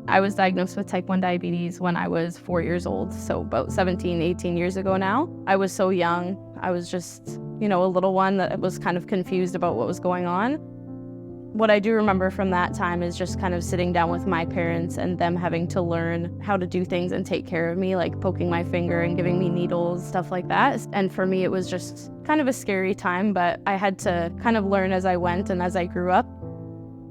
I was diagnosed with type 1 diabetes when I was 4 years old, so about 17, 18 years ago now. I was so young. I was just, a little one that was kind of confused about what was going on. What I do remember from that time is just kind of sitting down with my parents and them having to learn how to do things and take care of me, like poking my finger and giving me needles, stuff like that. And for me, it was just kind of a scary time, but I had to kind of learn as I went and as I grew up.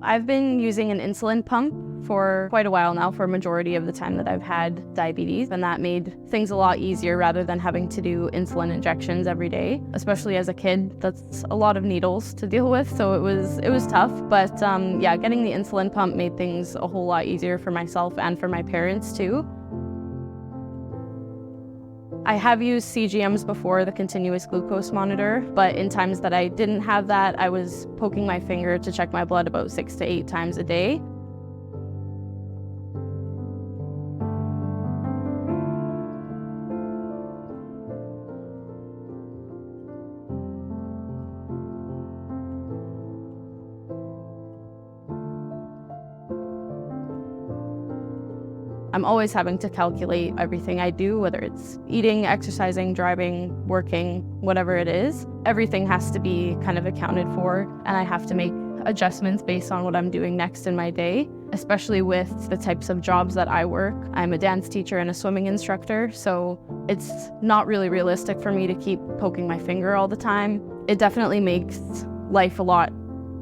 I've been using an insulin pump for quite a while now, for a majority of the time that I've had diabetes, and that made things a lot easier rather than having to do insulin injections every day. Especially as a kid, that's a lot of needles to deal with, so it was tough. But getting the insulin pump made things a whole lot easier for myself and for my parents too. I have used CGMs before, the continuous glucose monitor, but in times that I didn't have that, I was poking my finger to check my blood about 6 to 8 times a day. I'm always having to calculate everything I do, whether it's eating, exercising, driving, working, whatever it is. Everything has to be kind of accounted for, and I have to make adjustments based on what I'm doing next in my day, especially with the types of jobs that I work. I'm a dance teacher and a swimming instructor, so it's not really realistic for me to keep poking my finger all the time. It definitely makes life a lot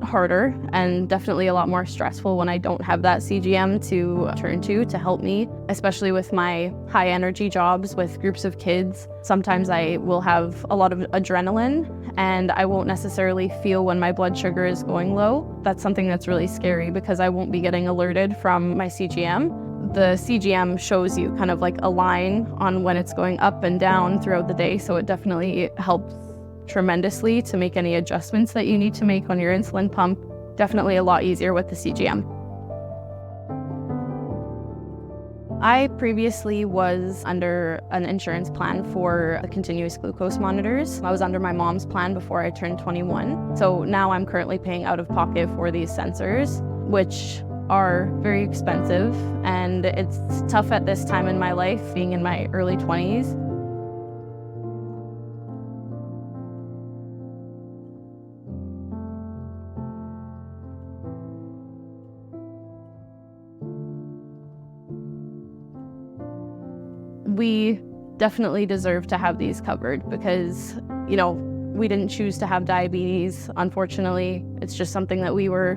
harder and definitely a lot more stressful when I don't have that CGM to turn to help me, especially with my high energy jobs with groups of kids. Sometimes I will have a lot of adrenaline and I won't necessarily feel when my blood sugar is going low. That's something that's really scary because I won't be getting alerted from my CGM. The CGM shows you kind of like a line on when it's going up and down throughout the day, so it definitely helps tremendously to make any adjustments that you need to make on your insulin pump. Definitely a lot easier with the CGM. I previously was under an insurance plan for the continuous glucose monitors. I was under my mom's plan before I turned 21. So now I'm currently paying out of pocket for these sensors, which are very expensive, and it's tough at this time in my life, being in my early 20s. We definitely deserve to have these covered because, we didn't choose to have diabetes. Unfortunately, it's just something that we were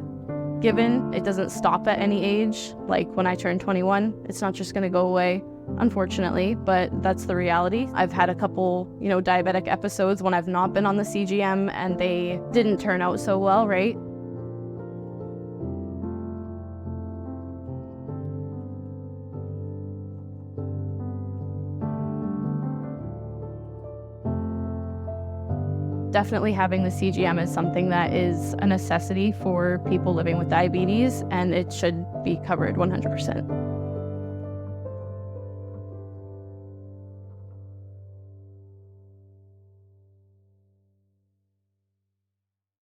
given. It doesn't stop at any age. Like when I turned 21, it's not just going to go away, unfortunately, but that's the reality. I've had a couple, diabetic episodes when I've not been on the CGM and they didn't turn out so well, right? Definitely having the CGM is something that is a necessity for people living with diabetes, and it should be covered 100%.